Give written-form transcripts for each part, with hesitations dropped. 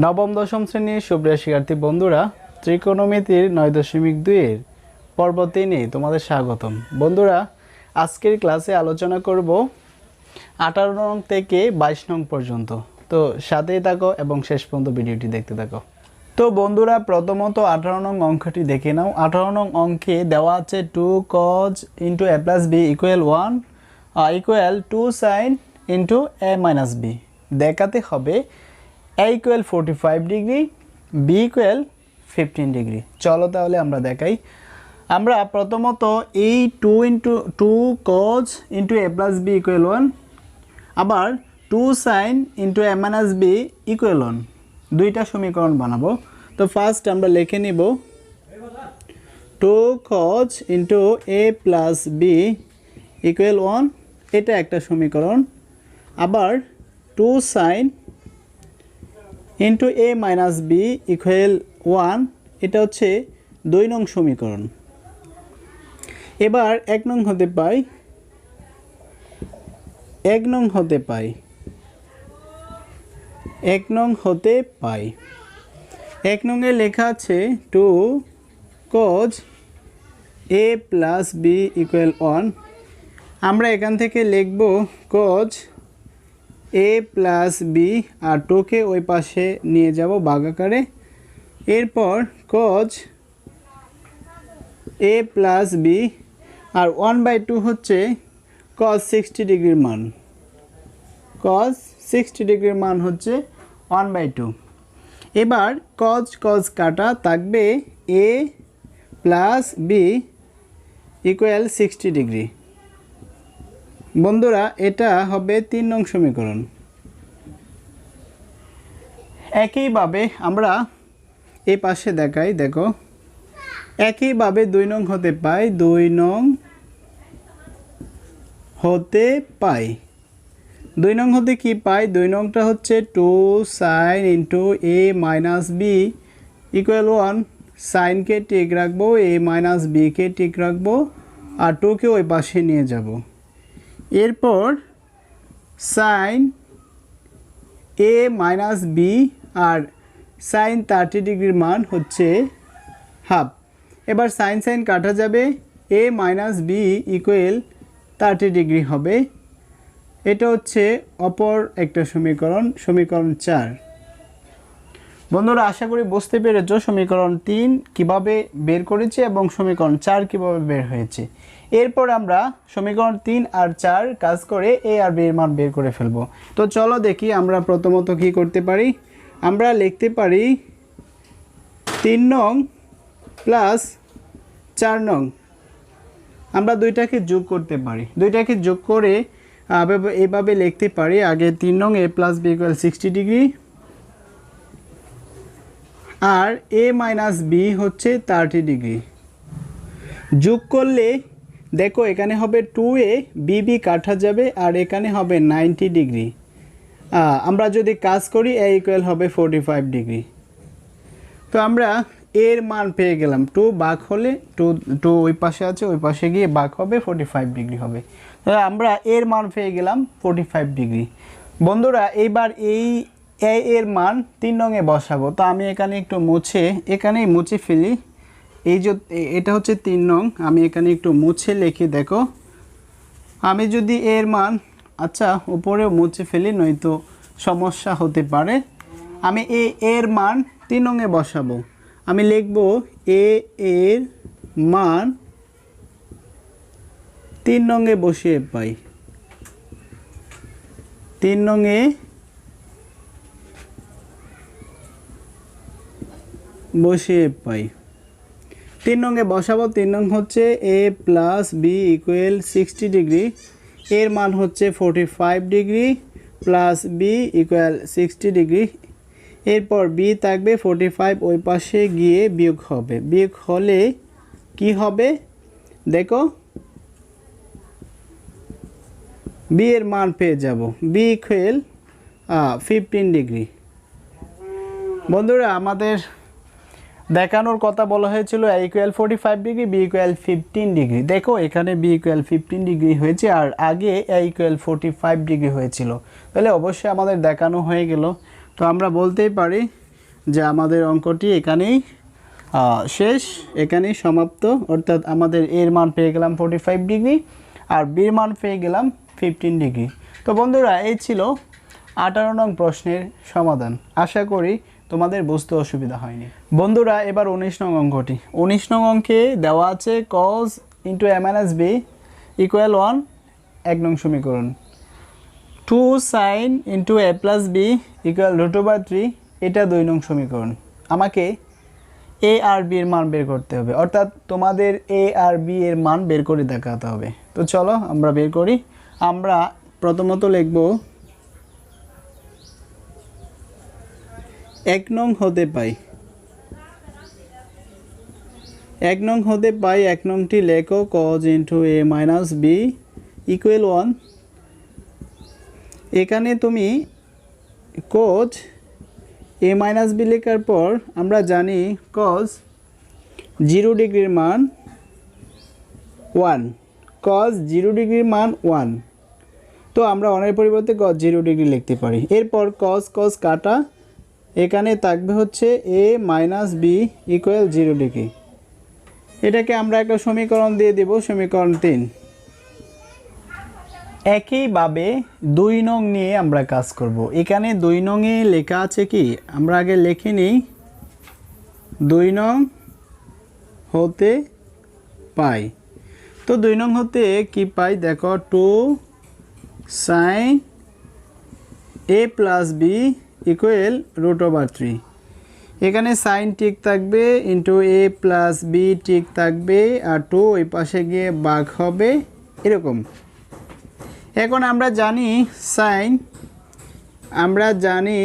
নবম দশম শ্রেণীর সুপ্রিয় শিক্ষার্থী বন্ধুরা, ত্রিকোণমিতির 9.2 এর পর্ব 3-এ তোমাদের স্বাগতম। বন্ধুরা, আজকের ক্লাসে আলোচনা করব 18 নং থেকে 22 নং পর্যন্ত। তো সাথেই থাকো এবং শেষ পর্যন্ত ভিডিওটি দেখতে থাকো। তো বন্ধুরা, প্রথমত 18 নং অঙ্কটি দেখে নাও। 18 নং অঙ্কে দেওয়া আছে 2 cos into a plus b equal 1 equal 2 sin into a minus b। দেখাতে হবে a equal 45 degree, b equal 15 degree. চলো তাহলে আমরা দেখাই। আমরা প্রথমত এই 2 cos into a plus b equal 1 আবার 2 sin into a minus b equal 1 দুইটা সমীকরণ বানাবো। তো ফার্স্ট আমরা লিখে নিব 2 cos into a plus b equal 1, এটা একটা সমীকরণ। আবার 2 sin into a minus b equal 1, এটা হচ্ছে 2 নং সমীকরণ। এবার 1 নং হতে পাই 1 নং হতে পাই 1 নং হতে পাই 1 নং এ লেখা আছে 2 cos a plus b equal 1। আমরা এখান থেকে লিখব cos a plus b আর 2 কে ওই পাশে নিয়ে যাব ভাগাকারে। এরপর cos a plus b আর 1/2 হচ্ছে cos 60 ডিগ্রির মান। cos 60 ডিগ্রির মান হচ্ছে 1/2। এবার cos কাটা থাকবে a plus b equal 60 degree. বন্ধুরা, এটা হবে 3 নং সমীকরণ। একইভাবে আমরা এই পাশে দেখাই, দেখো একইভাবে 2 নং হতে পাই 2 নং হতে পাই 2 নং হতে কি পাই? 2 নংটা হচ্ছে 2 sin into a minus b equal 1। সাইনকে ঠিক রাখবো, a minus b কে ঠিক রাখবো আর 2 কে ওই পাশে নিয়ে যাব। এরপর sin a minus b R sin 30 ডিগ্রির মান হচ্ছে হাফ। এবার sin কাটা যাবে, a minus b equal 30 degree হবে। এটা হচ্ছে অপর একটা সমীকরণ, সমীকরণ 4। বন্ধুরা, আশা করি বুঝতে পেরেছো সমীকরণ 3 কিভাবে বের করেছে এবং সমীকরণ 4 কিভাবে বের হয়েছে। এরপর আমরা সমীকরণ 3 আর 4 কাজ করে a আর b এর মান বের করে ফেলবো। তো চলো দেখি আমরা প্রথমত কি করতে পারি। আমরা লিখতে পারি 3 নং প্লাস 4 নং। আমরা দুইটাকে যোগ করতে পারি, দুইটাকে যোগ করে এভাবে লিখতে পারি। আগে 3 নং a plus b equal 60 degree আর a minus b হচ্ছে 30 ডিগ্রি। যোগ করলে দেখো এখানে হবে 2a, b কাটা যাবে আর এখানে হবে 90 ডিগ্রি। আমরা যদি কাজ করি a equal হবে 45 ডিগ্রি। তো আমরা এর মান পেয়ে গেলাম। 2 ভাগ হলে 2 ওই পাশে আছে, ওই পাশে গিয়ে ভাগ হবে 45 ডিগ্রি হবে। তো আমরা এর মান পেয়ে গেলাম 45 ডিগ্রি। বন্ধুরা, এইবার এই a এর মান 3 নং এ বসাবো। তো আমি এখানে একটু এখানেই মুছে ফেলি। এই যে এটা হচ্ছে 3 নং, আমি এখানে একটু মুছে লিখি। দেখো আমি যদি এর মান উপরেও মুছে ফেলি, নয়তো সমস্যা হতে পারে। আমি এর মান 3 নং এ বসাবো। আমি লিখব a এর মান 3 নং এ বসিয়ে পাই 3 নং এ বসিয়ে পাই 3 নং এ বসাবো। 3 নং হচ্ছে a plus b equal 60 degree, এর মান হচ্ছে 45 degree plus b equal 60 degree. এরপর b থাকবে 45, ওই পাশে গিয়ে বিয়োগ হবে। বিয়োগ হলে কি হবে দেখো, b এর মান পেয়ে যাব, b equal 15 ডিগ্রি। বন্ধুরা, আমাদের দেখানোর কথা বলা হয়েছিল a equal 45 degree, b equal 15 degree. দেখো এখানে b equal 15 ডিগ্রি হয়েছে আর আগে a equal 45 ডিগ্রি হয়েছিল। তাহলে অবশ্যই আমাদের দেখানো হয়ে গেল। তো আমরা বলতেই পারি যে আমাদের অঙ্কটি এখানেই শেষ, এখানেই সমাপ্ত। অর্থাৎ আমাদের এর মান পেয়ে গেলাম 45 ডিগ্রি আর বির মান পেয়ে গেলাম 15 ডিগ্রি। তো বন্ধুরা, এই ছিল 18 নং প্রশ্নের সমাধান। আশা করি তোমাদের বুঝতে অসুবিধা হয়নি। বন্ধুরা, এবার 19 নং অঙ্কটি। 19 নং অঙ্কে দেওয়া আছে cos into a minus b equal 1, 1 নং সমীকরণ। 2 sin into a plus b equal √3, এটা 2 নং সমীকরণ। আমাকে a আর b এর মান বের করতে হবে, অর্থাৎ তোমাদের a আর b এর মান বের করে দেখাতে হবে। তো চলো আমরা বের করি। আমরা প্রথমত লিখব 1 নং হতে পাই, 1 নং হতে পাই 1 নংটি লেখো cos into a minus b equal 1। এখানে তুমি cos a মাইনাস b লেখার পর আমরা জানি cos 0 ডিগ্রির মান 1, cos 0 ডিগ্রির মান 1। তো আমরা 1 এর পরিবর্তে cos 0 ডিগ্রি লিখতে পারি। এরপর cos cos কাটা, এখানে থাকবে হচ্ছে a minus b equal 0 degree. এটাকে আমরা একটা সমীকরণ দিয়ে দেব, সমীকরণ 3। একইভাবে 2 নং নিয়ে আমরা কাজ করব। এখানে 2 নংয়ে লেখা আছে কি, আমরা আগে লিখে নিই। 2 নং হতে পাই, তো 2 নং হতে কি পাই দেখো, 2 sin a plus b equal √3। এখানে সাইন ঠিক থাকবে ইন্টু a প্লাস b ঠিক থাকবে, আর 2 ওই পাশে গিয়ে ভাগ হবে এরকম। এখন আমরা জানি সাইন, আমরা জানি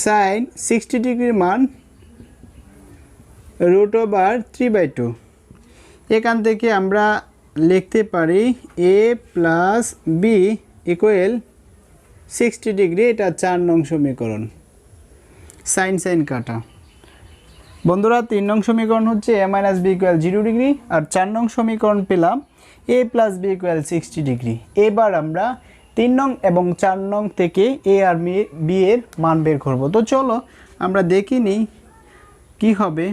সাইন 60 ডিগ্রির মান √3/2। এখান থেকে আমরা লিখতে পারি a plus b equal 60 degree. এটা 4 নং সমীকরণ। সাইন সাইন কাটা। বন্ধুরা, 3 নং সমীকরণ হচ্ছে a minus b equal 0 degree, আর 4 নং সমীকরণ পেলাম a plus b equal 60 degree. এবার আমরা 3 নং এবং 4 নং থেকে a আর b এর মান বের করব। তো চলো আমরা দেখি নিই কী হবে।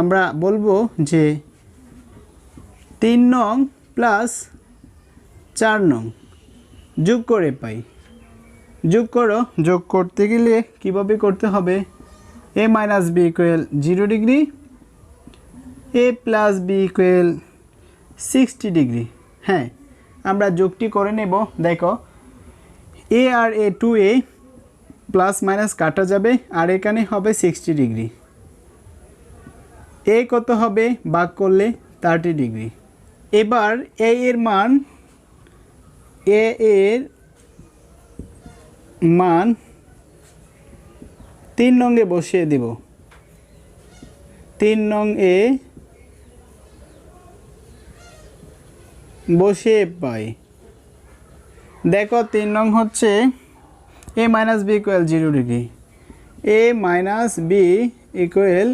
আমরা বলবো যে 3 নং প্লাস 4 নং যোগ করে পাই। যোগ করো, যোগ করতে গেলে কীভাবে করতে হবে, a minus b equal 0 degree, a plus b equal 60 degree. হ্যাঁ, আমরা যোগটি করে নেব। দেখো a আর a 2a প্লাস মাইনাস কাটা যাবে, আর এখানে হবে 60 ডিগ্রি। a কত হবে ভাগ করলে 30 ডিগ্রি। এবার a এর মান, a এর মান 3 নংয়ে বসিয়ে দেব। 3 নং এ বসিয়ে পাই। দেখো 3 নং হচ্ছে a minus b equal 0 degree, a minus b equal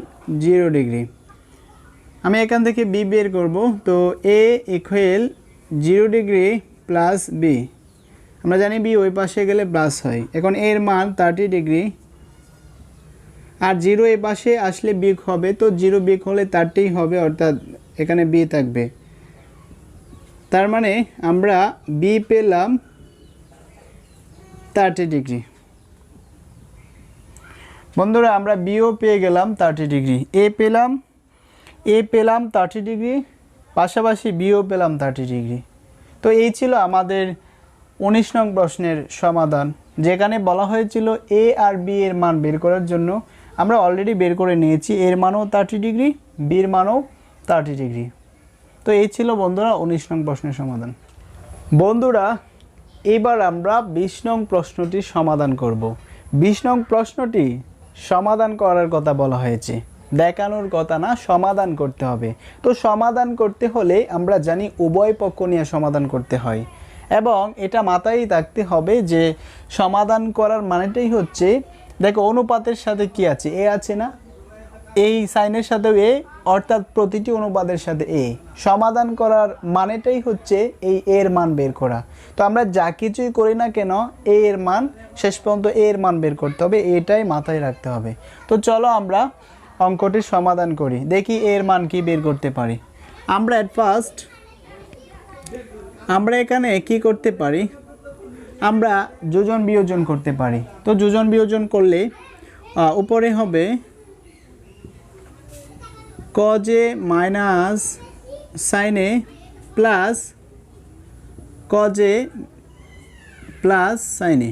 0 degree. আমি এখান থেকে b বের করব। তো a equal 0 degree plus b, আমরা জানি b ওই পাশে গেলে প্লাস হয়। এখন এর মান 30 ডিগ্রি, আর 0 এই পাশে আসলে বিয়োগ হবে, তো 0 বিয়োগ হলে 30 হবে, অর্থাৎ এখানে b থাকবে। তার মানে আমরা b পেলাম 30 ডিগ্রি। বন্ধুরা, আমরা বিও পেয়ে গেলাম 30 ডিগ্রি, a পেলাম 30 ডিগ্রি, পাশাপাশি বিও পেলাম 30 ডিগ্রি। তো এই ছিল আমাদের 19 নং প্রশ্নের সমাধান, যেখানে বলা হয়েছিল a আর b এর মান বের করার জন্য। আমরা অলরেডি বের করে নিয়েছি, এর মানও 30 ডিগ্রি, বির মানও 30 ডিগ্রি। তো এই ছিল বন্ধুরা 19 নং প্রশ্নের সমাধান। বন্ধুরা, এবার আমরা 20 নং প্রশ্নটির সমাধান করব। 20 নং প্রশ্নটি সমাধান করার কথা বলা হয়েছে, দেখানোর কথা না, সমাধান করতে হবে। তো সমাধান করতে হলে আমরা জানি উভয় পক্ষ নিয়ে সমাধান করতে হয়, এবং এটা মাথায় রাখতে হবে যে সমাধান করার মানেটাই হচ্ছে, দেখো অনুপাতের সাথে কি আছে, এ আছে না, এই সাইনের সাথে এ, অর্থাৎ প্রতিটি অনুপাতের সাথে এ। সমাধান করার মানেটাই হচ্ছে এই এর মান বের করা। তো আমরা যা কিছুই করি না কেন এ এর মান শেষ পর্যন্ত এর মান বের করতে হবে, এটাই মাথায় রাখতে হবে। তো চলো আমরা অঙ্কটির সমাধান করি, দেখি এর মান কি বের করতে পারি। আমরা এট ফার্স্ট আমরা এখানে কি করতে পারি, আমরা যোজন বিয়োজন করতে পারি। তো যোজন বিয়োজন করলে উপরে হবে cos a minus sin a plus cos a plus sin a।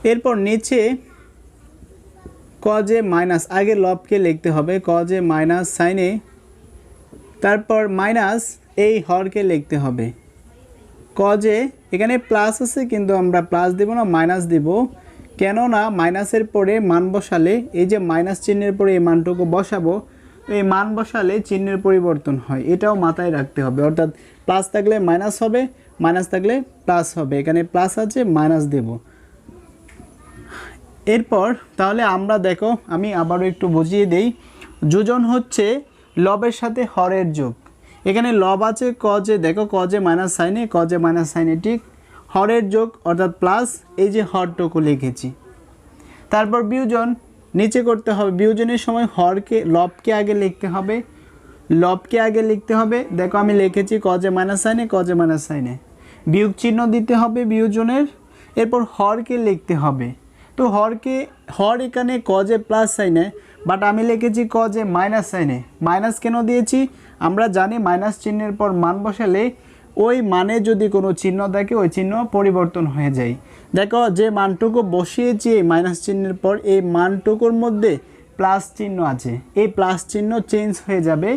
এরপর নিচে cos a মাইনাস, আগে লবকে লিখতে হবে cos a minus sin a, তারপর মাইনাস এই হরকে লিখতে হবে cos a, এখানে প্লাস আছে কিন্তু আমরা প্লাস দেব না, মাইনাস দেব, কেননা মাইনাসের পরে মান বসালে এই যে মাইনাস চিহ্নের পরে এই মানটুকু বসাবো, এই মান বসালে চিহ্নের পরিবর্তন হয়, এটাও মাথায় রাখতে হবে। অর্থাৎ প্লাস থাকলে মাইনাস হবে, মাইনাস থাকলে প্লাস হবে, এখানে প্লাস আছে মাইনাস দেব। এরপর তাহলে আমরা দেখো আমি আবারও একটু বুঝিয়ে দেই, যোজন হচ্ছে লবের সাথে হরের যোগ। এখানে লব আছে cos a, দেখো cos a minus sin a, cos a minus sin a, ঠিক হরের যোগ অর্থাৎ প্লাস, এই যে হরটুকু লিখেছি। তারপর বিয়োজন নিচে করতে হবে, বিয়োজনের সময় হরকে লবকে আগে লিখতে হবে, লবকে আগে লিখতে হবে, দেখো আমি লিখেছি cos a minus sin a, cos a minus sin a, বিয়োগ চিহ্ন দিতে হবে বিয়োজনের, এরপর হরকে লিখতে হবে। তো হর এখানে cos a plus sin a, but আমি লিখেছি cos a minus sin a। Minus কেন দিয়েছি, আমরা জানি মাইনাস চিহ্নের পর মান বসালে ওই মানে যদি কোনো চিহ্ন থাকে ওই চিহ্ন পরিবর্তন হয়ে যায়। দেখো যে মানটুকু বসিয়েছি এই মাইনাস চিহ্নের পর, এই মানটুকুর মধ্যে প্লাস চিহ্ন আছে, এই প্লাস চিহ্ন চেঞ্জ হয়ে যাবে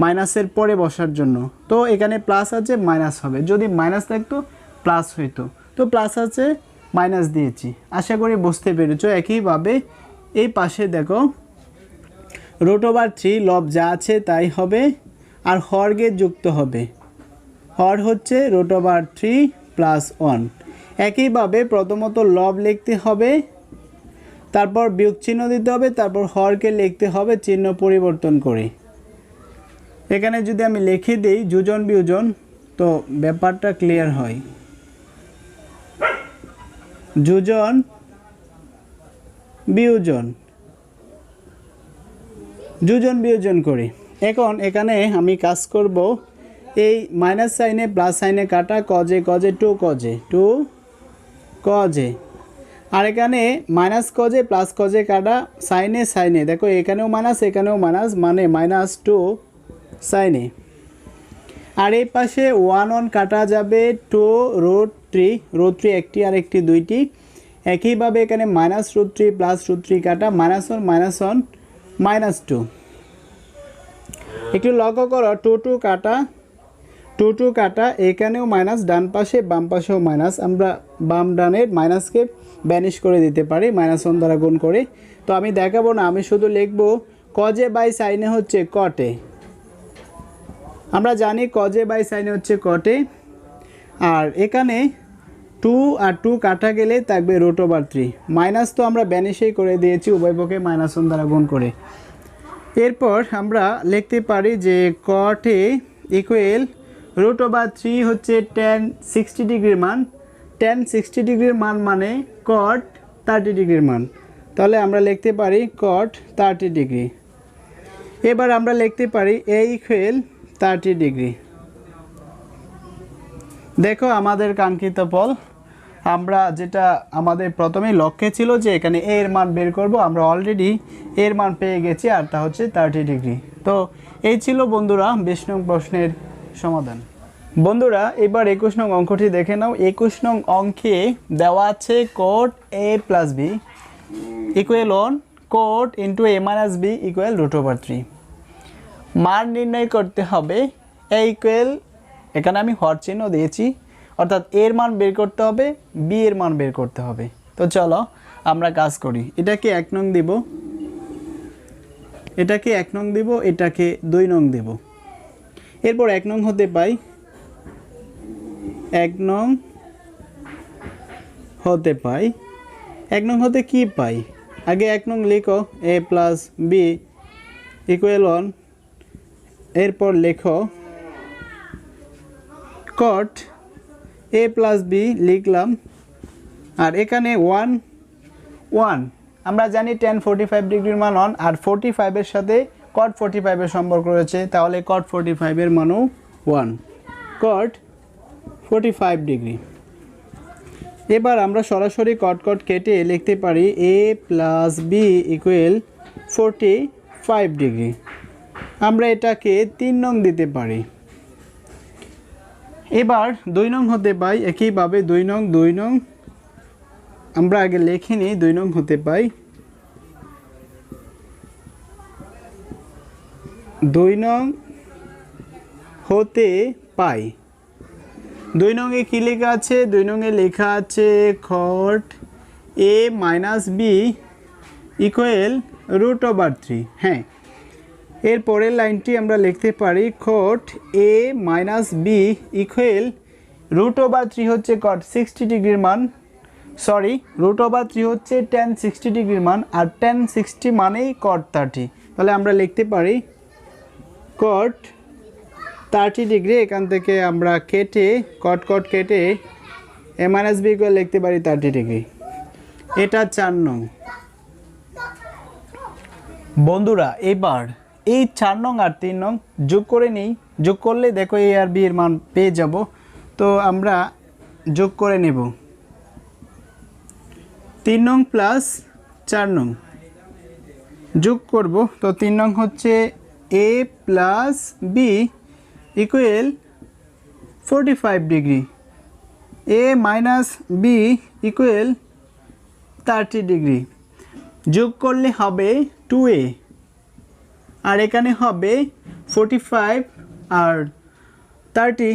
মাইনাসের পরে বসার জন্য। তো এখানে প্লাস আছে মাইনাস হবে, যদি মাইনাস থাকতো প্লাস হইতো, তো প্লাস আছে মাইনাস দিয়েছি। আশা করি বুঝতে পেরেছো। একইভাবে এই পাশে দেখো √3 লব যা আছে তাই হবে, আর হরকে যুক্ত হবে, হর হচ্ছে √3 প্লাস 1। একইভাবে প্রথমত লব লিখতে হবে, তারপর বিয়োগ চিহ্ন দিতে হবে, তারপর হরকে লিখতে হবে চিহ্ন পরিবর্তন করে। এখানে যদি আমি লিখে দিই যোজন বিয়োজন, তো ব্যাপারটা ক্লিয়ার হয়। যোজন বিয়োজন, যোজন বিয়োজন করি। এখন এখানে আমি কাজ করব, এই মাইনাস সাইনে প্লাস সাইনে কাটা, cos a cos a 2 cos a 2 cos a, আর এখানে minus cos a plus cos a কাটা, সাইনে সাইনে দেখো এখানেও মাইনাস এখানেও মাইনাস, মানে -2 sin a। আর এই পাশে 1 1 কাটা যাবে, 2 √3 একটি আর একটি দুইটি। একইভাবে এখানে -√3 প্লাস √3 কাটা, -1 -1 -2। একটু লক্ষ্য করো 2 2 কাটা, 2 2 কাটা, এখানেও মাইনাস, ডান পাশে বাম পাশেও মাইনাস, আমরা বাম ডানের মাইনাসকে ব্যানিশ করে দিতে পারি -1 দ্বারা গুণ করে। তো আমি দেখাবো না, আমি শুধু লিখবো cos a by sin a হচ্ছে cot a। আমরা জানি cos a by sin a হচ্ছে cot a, আর এখানে 2 আর 2 কাটা গেলে থাকবে √3, মাইনাস তো আমরা ব্যানিশেই করে দিয়েছি উভয় পক্ষে -1 দ্বারা গুণ করে। এরপর আমরা লিখতে পারি যে cot a ইকুয়াল √3 হচ্ছে tan 60 ডিগ্রির মান, tan 60 ডিগ্রির মান মানে cot 30 ডিগ্রির মান, তাহলে আমরা লিখতে পারি cot 30 ডিগ্রি। এবার আমরা লিখতে পারি a ইকুয়াল 30 ডিগ্রি। দেখো আমাদের কাঙ্ক্ষিত ফল, আমরা যেটা আমাদের প্রথমেই লক্ষ্যে ছিল যে এখানে a এর মান বের করব, আমরা অলরেডি a এর মান পেয়ে গেছি, আর তা হচ্ছে 30 ডিগ্রি। তো এই ছিল বন্ধুরা 20 নং প্রশ্নের সমাধান। বন্ধুরা এবার 21 নং অঙ্কটি দেখে নাও। 21 নং অঙ্কে দেওয়া আছে cot a plus b equal cot into a minus b equal √3। মান নির্ণয় করতে হবে a ইকুয়াল, এখানে আমি হর চিহ্ন দিয়েছি, অর্থাৎ এর মান বের করতে হবে, b এর মান বের করতে হবে। তো চলো আমরা কাজ করি, এটাকে 1 নং দিব, এটাকে 1 নং দিব, এটাকে 2 নং দেব। এরপর 1 নং হতে পাই 1 নং হতে পাই এক নং হতে কি পাই আগে এক নং লিখো a প্লাস বি ইকুয়াল 1 এরপর লেখো cot a প্লাস বি লিখলাম আর এখানে 1 1 আমরা জানি tan 45 ডিগ্রির মান 1 আর 45 এর সাথে cot 45 এর সম্পর্ক রয়েছে তাহলে cot 45 এর মানও 1 cot 45 ডিগ্রি এবার আমরা সরাসরি cot কেটে লিখতে পারি a plus B equal 45 degree আমরা এটাকে 3 নং দিতে পারি এবার 2 নং হতে পাই একইভাবে 2 নং আমরা আগে লিখে নিই 2 নং হতে পাই 2 নং হতে পাই 2 নং এ কি লেখা আছে 2 নং এ লেখা আছে cot a minus B equal √3 হ্যাঁ এর পরের লাইনটি আমরা লিখতে পারি cot a minus B equal √3 হচ্ছে cot 60 ডিগ্রির মান সরি √3 হচ্ছে tan 60 ডিগ্রির মান আর tan 60 মানেই cot 30 তাহলে আমরা লিখতে পারি cot 30 ডিগ্রি এখান থেকে আমরা কেটে cot কেটে a মাইনাস বি ইকুয়াল লিখতে পারি 30 ডিগ্রি এটা 4 নং বন্ধুরা এবার এই 4 নং আর 3 নং যোগ করে নেই যোগ করলে দেখো a আর b এর মান পেয়ে যাব তো আমরা যোগ করে নেব 3 নং প্লাস 4 নং যোগ করব তো 3 নং হচ্ছে a plus B equal 45 degree a minus B equal 30 degree যোগ করলে হবে 2a আর এখানে হবে 45 আর 30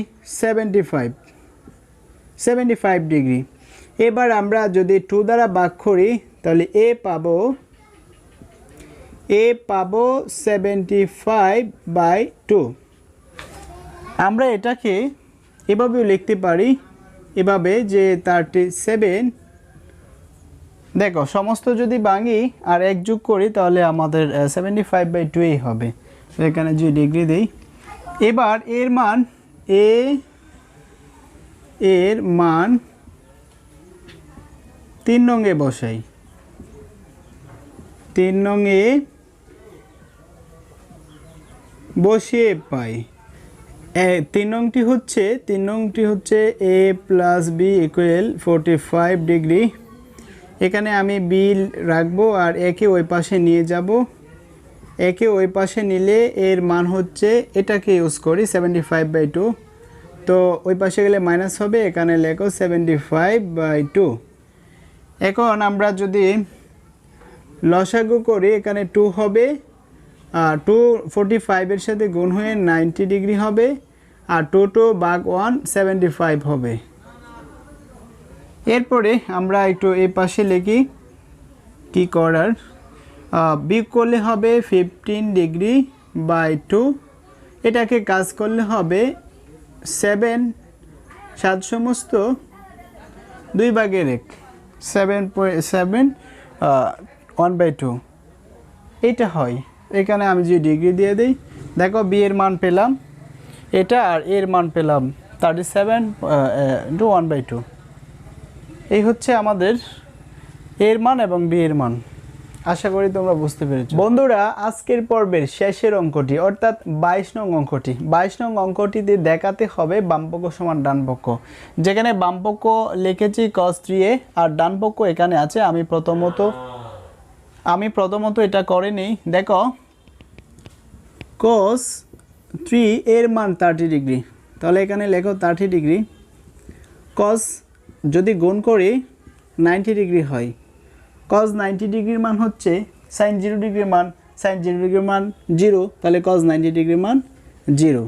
75 ডিগ্রি এবার আমরা যদি 2 দ্বারা ভাগ করি তাহলে a পাবো 75/2 আমরা এটাকে এভাবেও লিখতে পারি এভাবে যে 37 দেখো সমস্ত যদি ভাঙি আর এক যোগ করি তাহলে আমাদের 75/2 হবে তো এখানে যে ডিগ্রি দেই এবার এর মান এর মান 3 নং এ বসাই 3 নং এ বসিয়ে পাই 3 নংটি হচ্ছে a plus B equal 45 degree এখানে আমি বি রাখবো আর একে ওই পাশে নিয়ে যাব একে ওই পাশে নিলে এর মান হচ্ছে এটাকে ইউজ করি 75/2 তো ওই পাশে গেলে মাইনাস হবে এখানে লেখো 75/2 এখন আমরা যদি লসাগু করি এখানে 2 হবে আর 2 45 এর সাথে গুণ হয়ে 90 ডিগ্রি হবে আর 2 ভাগ 1 75 হবে এরপরে আমরা একটু এই পাশে লিখি কি করার বিয়োগ করলে হবে 15 ডিগ্রি/2 এটাকে কাজ করলে হবে 7 সমস্ত 2 ভাগের 1 7.7 1/2 এটা হয় এখানে আমি যে ডিগ্রি দিয়ে দেই দেখো বি এর মান পেলাম এটা আর এর মান পেলাম 37 * 1/2 এই হচ্ছে আমাদের এর মান এবং বি এর মান আশা করি তোমরা বুঝতে পেরেছো বন্ধুরা আজকের পর্বের শেষের অঙ্কটি অর্থাৎ 22 নং অঙ্কটি 22 নং অঙ্কটিতে দেখাতে হবে বামপক্ষ সমান ডানপক্ষ যেখানে বামপক্ষ লিখেছি cos 3a আর ডানপক্ষ এখানে আছে আমি প্রথমত এটা করে নেই দেখো cos 3 এর মান 30 ডিগ্রি তাহলে এখানে লেখো 30 ডিগ্রি cos যদি গুণ করি 90 ডিগ্রি হয় cos 90 ডিগ্রির মান হচ্ছে sin 0 ডিগ্রির মান sin 0 ডিগ্রির মান 0 তাহলে cos 90 ডিগ্রির মান 0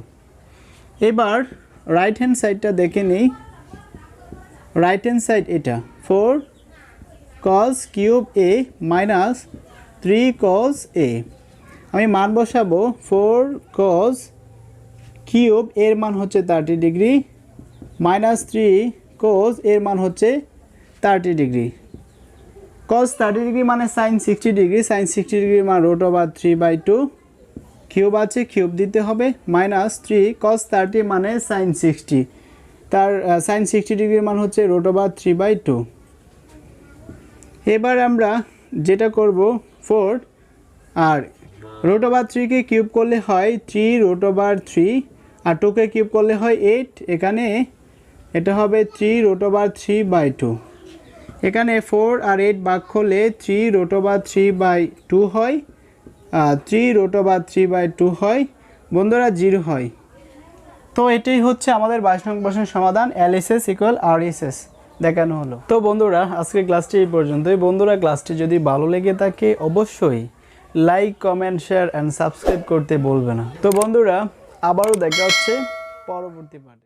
এবার রাইট হ্যান্ড সাইডটা দেখে নেই রাইট হ্যান্ড সাইড এটা 4 cos cube a minus 3 cos a আমি মান বসাবো 4 cos কিউব এর মান হচ্ছে 30 ডিগ্রি মাইনাস 3 cos এর মান হচ্ছে 30 ডিগ্রি cos 30 ডিগ্রি মানে sin 60 ডিগ্রি, sin 60 ডিগ্রি মানে √3/2 কিউব আছে কিউব দিতে হবে -3 cos 30 মানে sin 60, তার sin 60 ডিগ্রির মান হচ্ছে √3/2। এবার আমরা যেটা করব 4 আর √3 কে কিউব করলে হয় 3√3 আর 2 কে কিউব করলে হয় 8, এখানে এটা হবে 3√3/2। এখানে 4 আর 8 ভাগ করলে 3√3/2 হয়, 3√3/2 হয় বন্ধুরা 0 হয়। তো এটাই হচ্ছে আমাদের 22 নং প্রশ্নের সমাধান, LHS = RHS দেখানো হলো। তো বন্ধুরা আজকের ক্লাসটি এই পর্যন্তই। বন্ধুরা ক্লাসটি যদি ভালো লেগে থাকে অবশ্যই like, comment, share and subscribe করতে বলবে না। তো বন্ধুরা আবারও দেখা হচ্ছে পরবর্তী পার্টে।